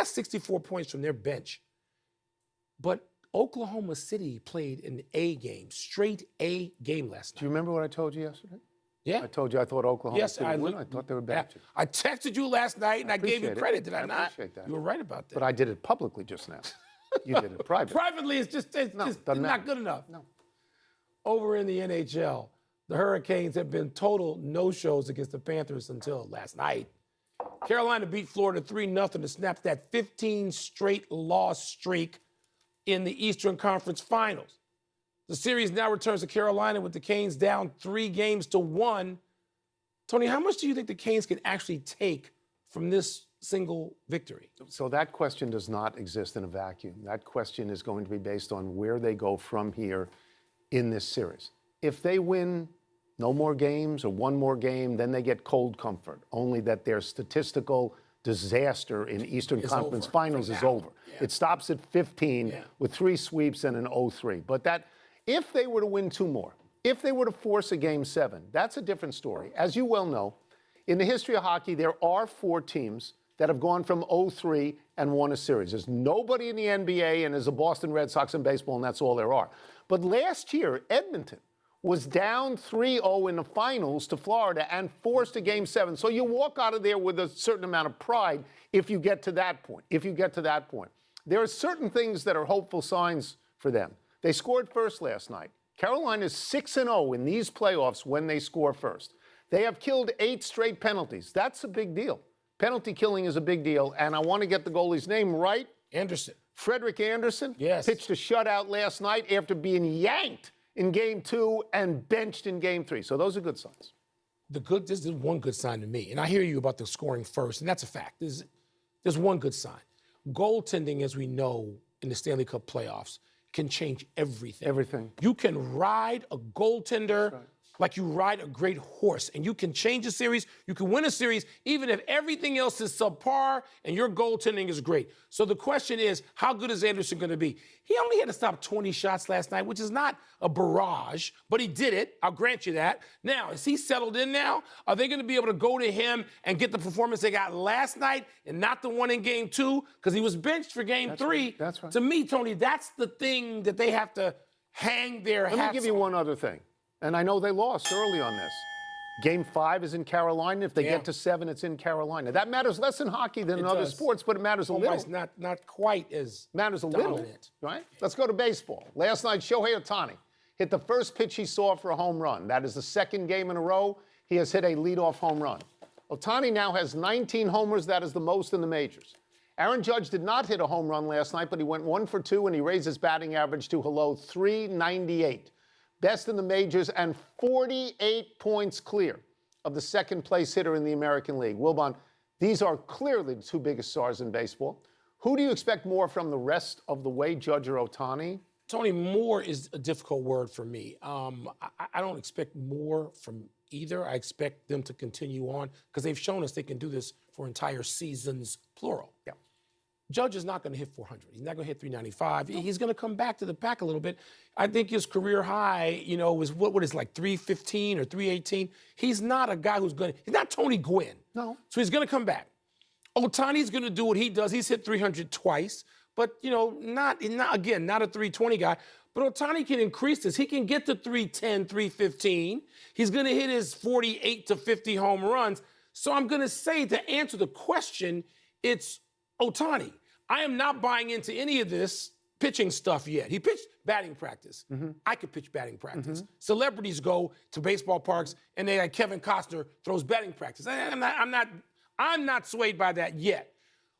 got 64 points from their bench. But Oklahoma City played an A game, straight A game last night. Do you remember what I told you yesterday? Yeah. I told you I thought Oklahoma City would win. I thought they were better. I texted you last night, and I gave you credit, did I not? I appreciate that. You were right about that. But I did it publicly just now. You did it privately. Privately, it's not good enough. No. Over in the NHL, the Hurricanes have been total no-shows against the Panthers until last night. Carolina beat Florida 3-0 to snap that 15-straight loss streak in the Eastern Conference Finals. The series now returns to Carolina with the Canes down 3-1. Tony, how much do you think the Canes can actually take from this single victory? So that question does not exist in a vacuum. That question is going to be based on where they go from here in this series. If they win no more games or one more game, then they get cold comfort, only that their statistical disaster in Eastern Conference Finals is over. Yeah. It stops at 15 with 3 sweeps and an 0-3. But that, if they were to win 2 more, if they were to force a Game 7, that's a different story. As you well know, in the history of hockey, there are 4 teams that have gone from 0-3 and won a series. There's nobody in the NBA, and there's the Boston Red Sox in baseball, and that's all there are. But last year, Edmonton was down 3-0 in the finals to Florida and forced a Game 7. So you walk out of there with a certain amount of pride if you get to that point. There are certain things that are hopeful signs for them. They scored first last night. Carolina's 6-0 in these playoffs when they score first. They have killed 8 straight penalties. That's a big deal. Penalty killing is a big deal, and I want to get the goalie's name right. Anderson. Frederick Anderson. Yes. Pitched a shutout last night after being yanked in Game 2 and benched in Game 3. So those are good signs. This is one good sign to me, and I hear you about the scoring first, and that's a fact. There's one good sign. Goaltending, as we know, in the Stanley Cup playoffs, can change everything. Everything. You can ride a goaltender like you ride a great horse, and you can change a series. You can win a series even if everything else is subpar and your goaltending is great. So the question is, how good is Anderson going to be? He only had to stop 20 shots last night, which is not a barrage, but he did it. I'll grant you that. Now, is he settled in now? Are they going to be able to go to him and get the performance they got last night and not the one in Game 2? Because he was benched for Game 3. Right. That's right. To me, Tony, that's the thing that they have to hang their hats on. Let me give you one other thing. And I know they lost early on this. Game 5 is in Carolina. If they get to 7, it's in Carolina. That matters less in hockey than in other sports, but it matters a little. Not quite as matters a dominant. Little, right? Let's go to baseball. Last night, Shohei Ohtani hit the first pitch he saw for a home run. That is the 2nd game in a row he has hit a leadoff home run. Ohtani now has 19 homers. That is the most in the majors. Aaron Judge did not hit a home run last night, but he went 1 for 2, and he raised his batting average to a low .398. Best in the majors, and 48 points clear of the 2nd-place hitter in the American League. Wilbon, these are clearly the 2 biggest stars in baseball. Who do you expect more from the rest of the way, Judge or Ohtani? Tony, more is a difficult word for me. I don't expect more from either. I expect them to continue on because they've shown us they can do this for entire seasons, plural. Yeah. Judge is not going to hit 400. He's not going to hit 395. He's going to come back to the pack a little bit. I think his career high, was what is like 315 or 318. He's not a guy who's going to, he's not Tony Gwynn. No. So he's going to come back. Ohtani's going to do what he does. He's hit 300 twice, but, not a 320 guy. But Ohtani can increase this. He can get to 310, 315. He's going to hit his 48 to 50 home runs. So I'm going to say, to answer the question, it's Ohtani. I am not buying into any of this pitching stuff yet. He pitched batting practice. Mm-hmm. I could pitch batting practice. Mm-hmm. Celebrities go to baseball parks and they like Kevin Costner throws batting practice. I'm not swayed by that yet.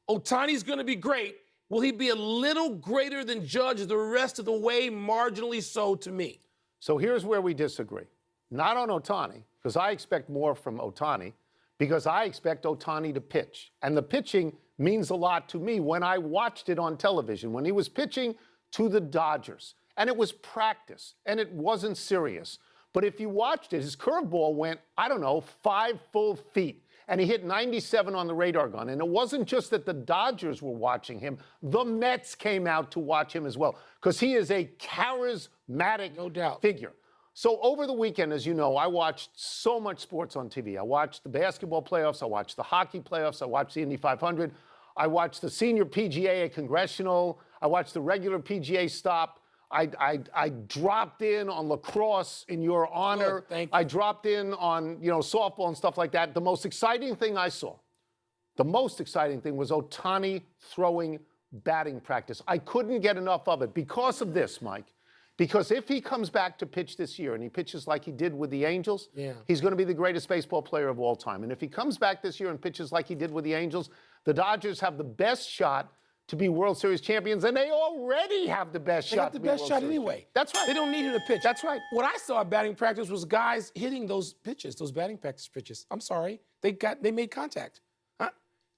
Ohtani's going to be great. Will he be a little greater than Judge the rest of the way? Marginally so to me. So here's where we disagree. Not on Ohtani, because I expect more from Ohtani, because I expect Ohtani to pitch. And the pitching means a lot to me when I watched it on television, when he was pitching to the Dodgers. And it was practice, and it wasn't serious. But if you watched it, his curveball went, 5 full feet. And he hit 97 on the radar gun. And it wasn't just that the Dodgers were watching him. The Mets came out to watch him as well, because he is a charismatic figure. So over the weekend, as you know, I watched so much sports on TV. I watched the basketball playoffs. I watched the hockey playoffs. I watched the Indy 500. I watched the senior PGA at Congressional. I watched the regular PGA stop. I dropped in on lacrosse in your honor. Good, thank you. I dropped in on, softball and stuff like that. The most exciting thing I saw, the most exciting thing was Ohtani throwing batting practice. I couldn't get enough of it because of this, Mike. Because if he comes back to pitch this year and he pitches like he did with the Angels, he's going to be the greatest baseball player of all time. And if he comes back this year and pitches like he did with the Angels, the Dodgers have the best shot to be World Series champions, and they already have the best shot. They got the best shot anyway. That's right. They don't need him to pitch. That's right. What I saw at batting practice was guys hitting those pitches, those batting practice pitches. I'm sorry, they made contact.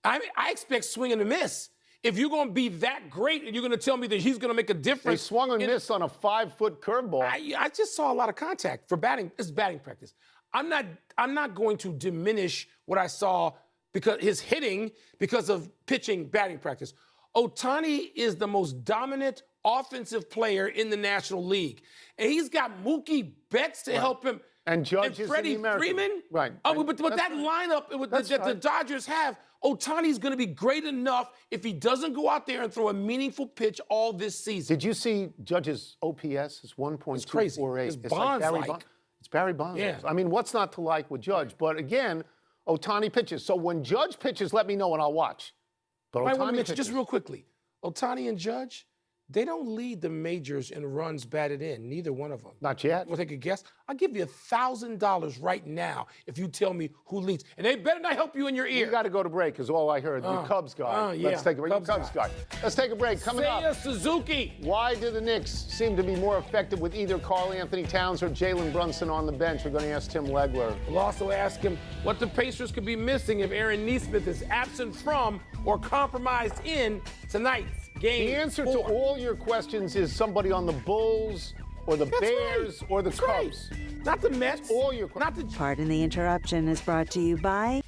I expect swing and a miss. If you're going to be that great and you're going to tell me that he's going to make a difference. They swung and missed on a 5-foot curveball. I just saw a lot of contact for batting. It's batting practice. I'm not going to diminish what I saw because his hitting because of pitching batting practice. Ohtani is the most dominant offensive player in the National League. And he's got Mookie Betts to help him. And Judge and Freddie Freeman. Right. But that lineup that the Dodgers have, Ohtani's going to be great enough if he doesn't go out there and throw a meaningful pitch all this season. Did you see Judge's OPS? It's 1.248. It's crazy. It's Bonds-like. It's Barry Bonds. Yeah. I mean, what's not to like with Judge? But again, Ohtani pitches. So when Judge pitches, let me know and I'll watch. But I want to Ohtani mention, pitches. just real quickly, Ohtani and Judge, they don't lead the majors in runs batted in, neither one of them. Not yet. Want to take a guess? I'll give you $1,000 right now if you tell me who leads. And they better not help you in your ear. You got to go to break because all I heard, the Cubs guy. yeah. Let's take a break. Cubs guy. Let's take a break. Coming up. Seiya Suzuki. Why do the Knicks seem to be more effective with either Karl Anthony Towns or Jalen Brunson on the bench? We're going to ask Tim Legler. We'll also ask him what the Pacers could be missing if Aaron Nesmith is absent from or compromised in tonight's game. The answer 4. to all your questions is somebody on the Bulls or the Bears or the Cubs. Right. Not the Mets. All your questions. Not the Pardon the Interruption is brought to you by...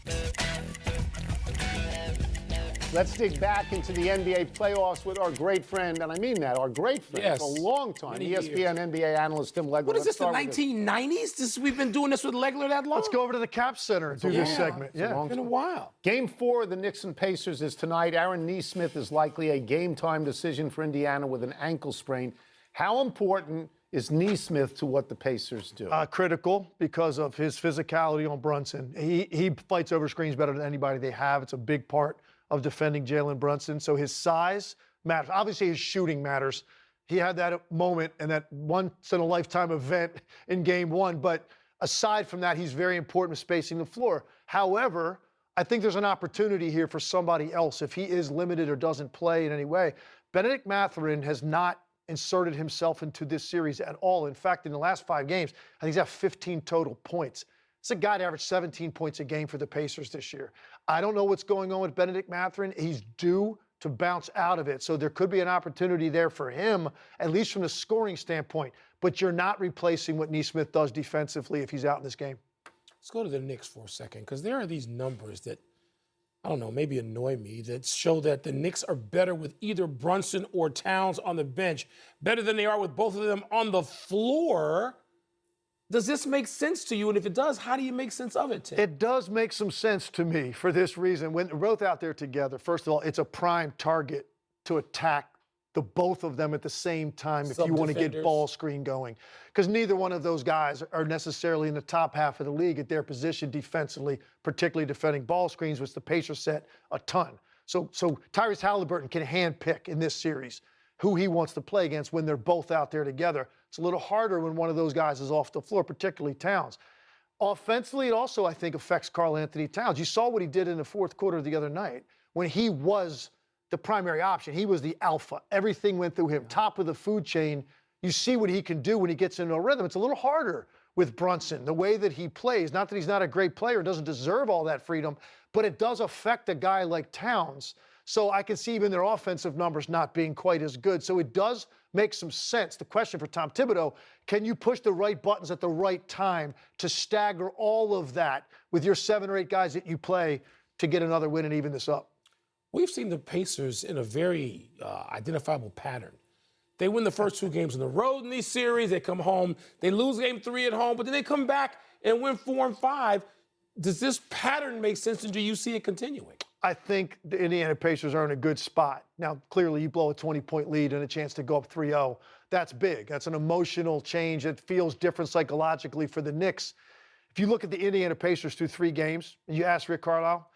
Let's dig back into the NBA playoffs with our great friend, and I mean that, our great friend, Yes. for a long time, Many ESPN NBA analyst Tim Legler. What is Let's this, the start with 1990s? We've been doing this with Legler that long? Let's go over to the Cap Center and do this segment. It's a long It's been a while. Game 4 of the Knicks and Pacers is tonight. Aaron Nesmith is likely a game-time decision for Indiana with an ankle sprain. How important is Nesmith to what the Pacers do? Critical because of his physicality on Brunson. He fights over screens better than anybody they have. It's a big part of defending Jalen Brunson. So his size matters. Obviously, his shooting matters. He had that moment and that once-in-a-lifetime event in Game 1. But aside from that, he's very important with spacing the floor. However, I think there's an opportunity here for somebody else if he is limited or doesn't play in any way. Benedict Mathurin has not inserted himself into this series at all. In fact, in the last 5 games, I think he's got 15 total points. It's a guy that averaged 17 points a game for the Pacers this year. I don't know what's going on with Benedict Mathurin. He's due to bounce out of it. So there could be an opportunity there for him, at least from the scoring standpoint. But you're not replacing what Nesmith does defensively if he's out in this game. Let's go to the Knicks for a second, because there are these numbers that, I don't know, maybe annoy me, that show that the Knicks are better with either Brunson or Towns on the bench, better than they are with both of them on the floor. Does this make sense to you? And if it does, how do you make sense of it, Tim? It does make some sense to me for this reason. When they're both out there together, first of all, it's a prime target to attack the both of them at the same time if you want to get ball screen going. Because neither one of those guys are necessarily in the top half of the league at their position defensively, particularly defending ball screens, which the Pacers set a ton. So Tyrese Halliburton can handpick in this series who he wants to play against when they're both out there together. It's a little harder when one of those guys is off the floor, particularly Towns. Offensively, it also, I think, affects Karl Anthony Towns. You saw what he did in the fourth quarter the other night when he was the primary option. He was the alpha. Everything went through him, top of the food chain. You see what he can do when he gets into a rhythm. It's a little harder with Brunson, the way that he plays. Not that he's not a great player, doesn't deserve all that freedom, but it does affect a guy like Towns. So I can see even their offensive numbers not being quite as good. So it does make some sense. The question for Tom Thibodeau, can you push the right buttons at the right time to stagger all of that with your 7 or 8 guys that you play to get another win and even this up? We've seen the Pacers in a very identifiable pattern. They win the first 2 games on the road in these series. They come home. They lose game 3 at home, but then they come back and win 4 and 5. Does this pattern make sense, and do you see it continuing? I think the Indiana Pacers are in a good spot. Now, clearly, you blow a 20-point lead and a chance to go up 3-0. That's big. That's an emotional change. It feels different psychologically for the Knicks. If you look at the Indiana Pacers through 3 games, and you ask Rick Carlisle,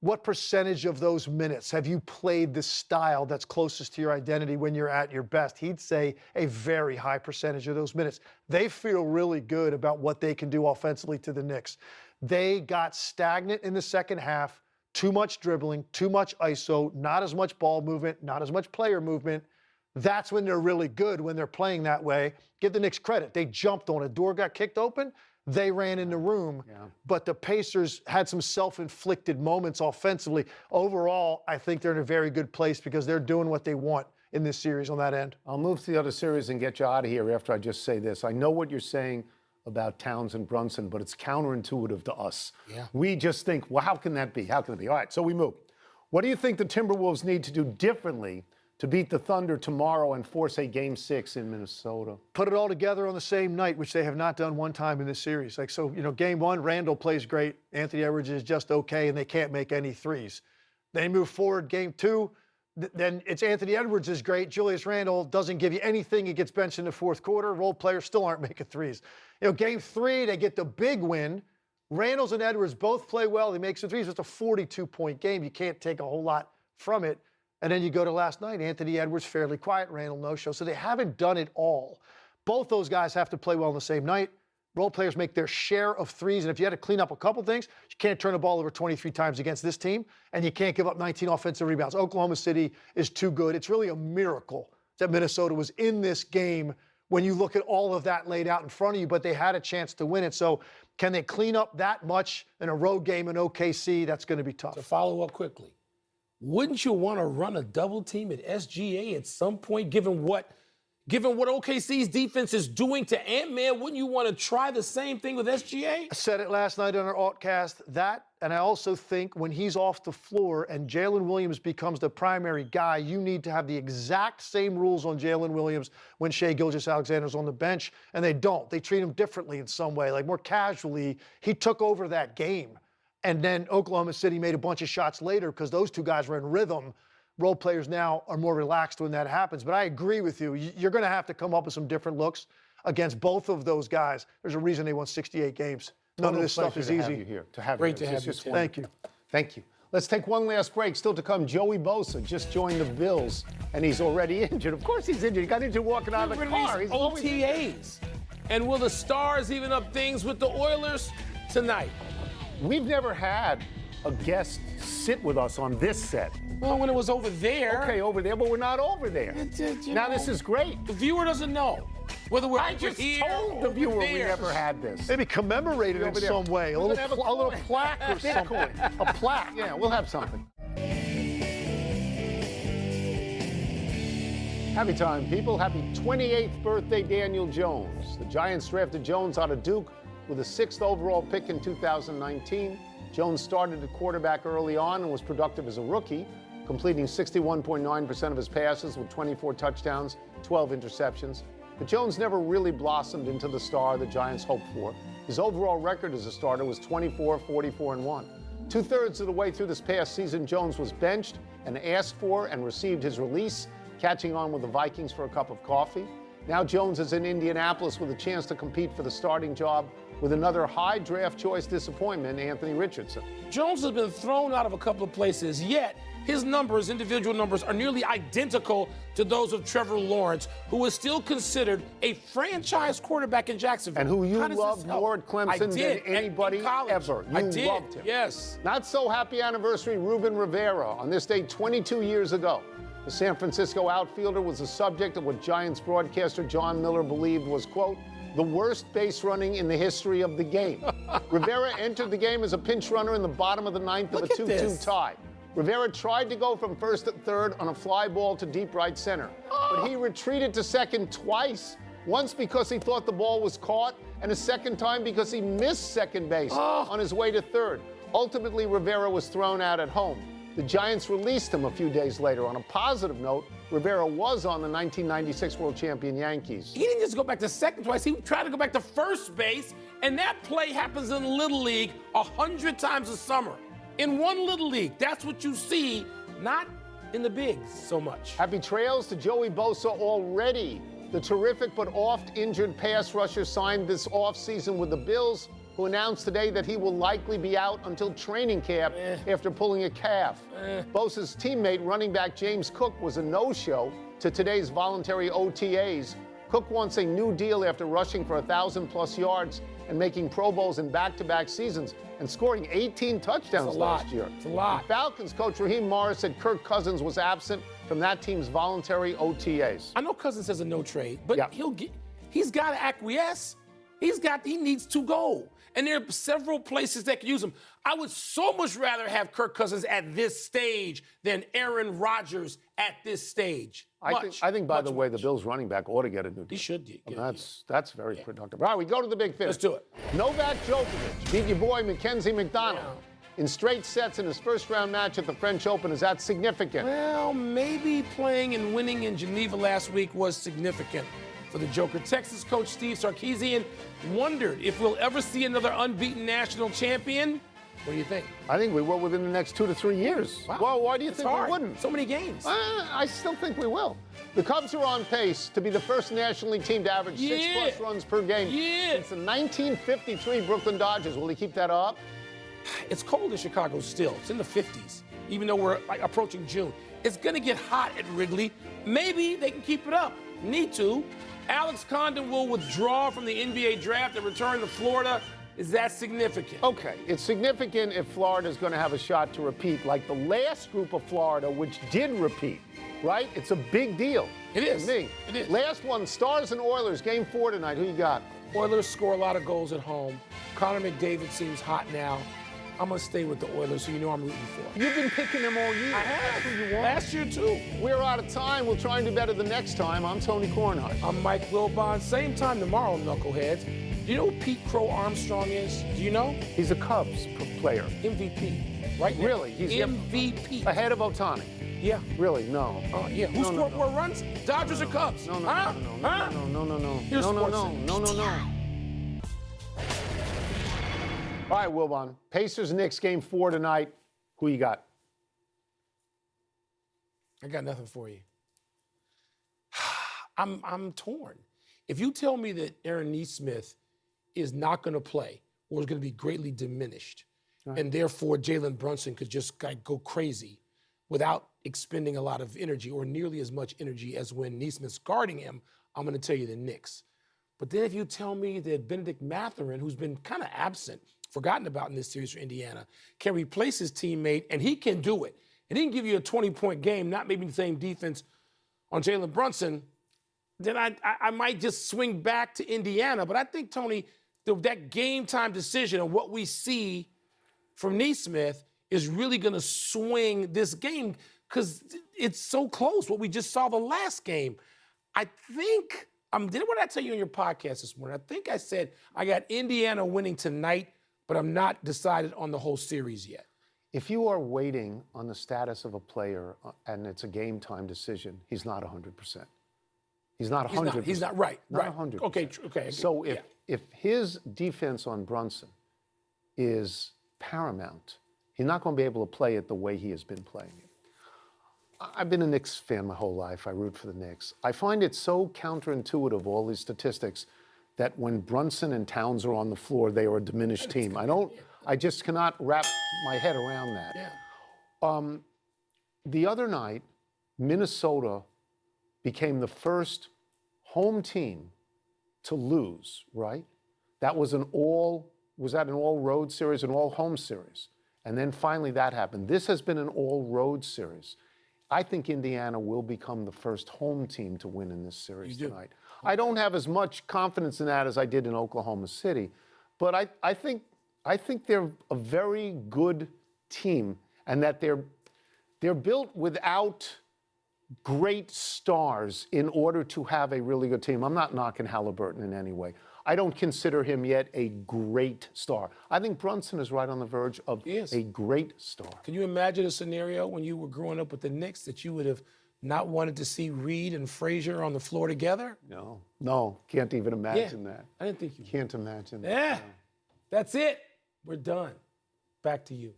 what percentage of those minutes have you played the style that's closest to your identity when you're at your best? He'd say a very high percentage of those minutes. They feel really good about what they can do offensively to the Knicks. They got stagnant in the second half, too much dribbling, too much ISO, not as much ball movement, not as much player movement. That's when they're really good, when they're playing that way. Give the Knicks credit. They jumped on a door, got kicked open. They ran in the room, but the Pacers had some self-inflicted moments offensively. Overall, I think they're in a very good place because they're doing what they want in this series on that end. I'll move to the other series and get you out of here after I just say this. I know what you're saying about Towns and Brunson, but it's counterintuitive to us. Yeah. We just think, well, how can that be? How can it be? All right, so we move. What do you think the Timberwolves need to do differently to beat the Thunder tomorrow and force a Game 6 in Minnesota? Put it all together on the same night, which they have not done one time in this series. Game 1, Randall plays great. Anthony Edwards is just okay, and they can't make any threes. They move forward, Game 2, then it's Anthony Edwards is great. Julius Randle doesn't give you anything. He gets benched in the fourth quarter. Role players still aren't making threes. Game 3, they get the big win. Randles and Edwards both play well. They make some threes. It's a 42-point game. You can't take a whole lot from it. And then you go to last night, Anthony Edwards fairly quiet, Randle no-show. So they haven't done it all. Both those guys have to play well on the same night. Role players make their share of threes. And if you had to clean up a couple things, you can't turn the ball over 23 times against this team, and you can't give up 19 offensive rebounds. Oklahoma City is too good. It's really a miracle that Minnesota was in this game when you look at all of that laid out in front of you, but they had a chance to win it. So can they clean up that much in a road game in OKC? That's going to be tough. To follow up quickly, wouldn't you want to run a double team at SGA at some point, given what OKC's defense is doing to Ant-Man? Wouldn't you want to try the same thing with SGA? I said it last night on our Altcast, and I also think when he's off the floor and Jalen Williams becomes the primary guy, you need to have the exact same rules on Jalen Williams when Shai Gilgeous-Alexander's on the bench, and they don't. They treat him differently in some way, like more casually. He took over that game. And then Oklahoma City made a bunch of shots later because those two guys were in rhythm. Role players now are more relaxed when that happens. But I agree with you. You're going to have to come up with some different looks against both of those guys. There's a reason they won 68 games. None of this stuff is easy. Great to have you. Thank you. Thank you. Let's take one last break. Still to come, Joey Bosa just joined the Bills, and he's already injured. Of course he's injured. He got injured walking out of the car. He's OTAs. And will the Stars even up things with the Oilers tonight? We've never had a guest sit with us on this set. Well, when it was over there. Okay, over there, but we're not over there. Now this is great. The viewer doesn't know whether we're I just here told the or viewer there. we never had this. Maybe commemorate it in some way. A little plaque or something. A plaque. Yeah, we'll have something. Happy time, people. Happy 28th birthday, Daniel Jones. The Giants drafted Jones out of Duke with a 6th overall pick in 2019. Jones started at quarterback early on and was productive as a rookie, completing 61.9% of his passes with 24 touchdowns, 12 interceptions. But Jones never really blossomed into the star the Giants hoped for. His overall record as a starter was 24, 44, and 1. 2/3 of the way through this past season, Jones was benched and asked for and received his release, catching on with the Vikings for a cup of coffee. Now Jones is in Indianapolis with a chance to compete for the starting job with another high draft choice disappointment, Anthony Richardson. Jones has been thrown out of a couple of places, yet his numbers, individual numbers, are nearly identical to those of Trevor Lawrence, who is still considered a franchise quarterback in Jacksonville. And who you loved more at Clemson than anybody ever. You loved him. Yes. Not so happy anniversary, Ruben Rivera. On this day 22 years ago, the San Francisco outfielder was the subject of what Giants broadcaster John Miller believed was, quote, the worst base running in the history of the game. Rivera entered the game as a pinch runner in the bottom of the ninth of a 2-2 tie. Rivera tried to go from first to third on a fly ball to deep right center, but he retreated to second twice, once because he thought the ball was caught, and a second time because he missed second base on his way to third. Ultimately, Rivera was thrown out at home. The Giants released him a few days later. On a positive note, Rivera was on the 1996 world champion Yankees. He didn't just go back to second twice. He tried to go back to first base, and that play happens in Little League 100 times a summer. in one little league. That's what you see, not in the bigs so much. Happy trails to Joey Bosa already. The terrific but oft-injured pass rusher signed this offseason with the Bills, who announced today that he will likely be out until training camp after pulling a calf. Bosa's teammate, running back James Cook, was a no-show to today's voluntary OTAs. Cook wants a new deal after rushing for 1,000-plus yards and making Pro Bowls in back-to-back seasons and scoring 18 touchdowns last year. It's a lot. And Falcons coach Raheem Morris said Kirk Cousins was absent from that team's voluntary OTAs. I know Cousins says a no trade, but Yeah. he's got to acquiesce. He needs to go. And there are several places that can use him. I would so much rather have Kirk Cousins at this stage than Aaron Rodgers at this stage. I think, by the way, the Bills running back ought to get a new deal. He should get That's very productive. All right, we go to the big finish. Let's do it. Novak Djokovic beat your boy Mackenzie McDonald in straight sets in his first-round match at the French Open. Is that significant? Well, maybe playing and winning in Geneva last week was significant for the Joker. Texas coach Steve Sarkisian wondered if we'll ever see another unbeaten national champion. What do you think? I think we will within the next 2 to 3 years. Wow. Well, why do you think hard. we wouldn't? So many games. I still think we will. The Cubs are on pace to be the first National League team to average 6+ runs per game since the 1953 Brooklyn Dodgers. Will they keep that up? It's cold in Chicago still. It's in the 50s, even though we're approaching June. It's going to get hot at Wrigley. Maybe they can keep it up. Need to. Alex Condon will withdraw from the NBA draft and return to Florida. Is that significant? Okay, it's significant if Florida is going to have a shot to repeat, like the last group of Florida, which did repeat, right? It's a big deal. It is. To me. It is. Last one, Stars and Oilers, Game 4 tonight. Who you got? Oilers score a lot of goals at home. Connor McDavid seems hot now. I'm going to stay with the Oilers, so you know I'm rooting for. You've been picking them all year. I have. That's who you want. Last year, too. We're out of time. We'll try and do better the next time. I'm Tony Kornheiser. I'm Mike Wilbon. Same time tomorrow, knuckleheads. Do you know who Pete Crow Armstrong is? Do you know? He's a Cubs player. MVP. Right now. Really? He's MVP. Ahead of Ohtani. Yeah. Really? No. Yeah. Who scored more runs? Dodgers or Cubs? No. Here's Sports No. All right, Wilbon. Pacers-Knicks, Game 4 tonight. Who you got? I got nothing for you. I'm torn. If you tell me that Aaron Nesmith is not going to play or is going to be greatly diminished, and therefore Jalen Brunson could just go crazy without expending a lot of energy or nearly as much energy as when Nesmith's guarding him, I'm going to tell you the Knicks. But then if you tell me that Benedict Mathurin, who's been kind of absent, forgotten about in this series for Indiana, can replace his teammate, and he can do it, and he can give you a 20-point game, not maybe the same defense on Jalen Brunson, then I might just swing back to Indiana. But I think, Tony, that game-time decision and what we see from Nesmith is really going to swing this game because it's so close, what we just saw the last game. I think, what did I tell you on your podcast this morning? I think I said I got Indiana winning tonight, but I'm not decided on the whole series yet. If you are waiting on the status of a player and it's a game-time decision, he's not 100%. He's not 100%. He's not right. Not right. 100%. Okay. So if his defense on Brunson is paramount, he's not going to be able to play it the way he has been playing it. I've been a Knicks fan my whole life. I root for the Knicks. I find it so counterintuitive, all these statistics, that when Brunson and Towns are on the floor, they are a diminished team. I just cannot wrap my head around that. Yeah. The other night, Minnesota became the first home team to lose, right? Was that an all-road series, an all-home series? And then finally that happened. This has been an all-road series. I think Indiana will become the first home team to win in this series tonight. I don't have as much confidence in that as I did in Oklahoma City, but I think they're a very good team, and that they're built without great stars in order to have a really good team. I'm not knocking Halliburton in any way. I don't consider him yet a great star. I think Brunson is right on the verge of a great star. Can you imagine a scenario when you were growing up with the Knicks that you would have not wanted to see Reed and Frazier on the floor together? No, can't even imagine that. I didn't think you can't imagine that. Yeah, that's it. We're done. Back to you.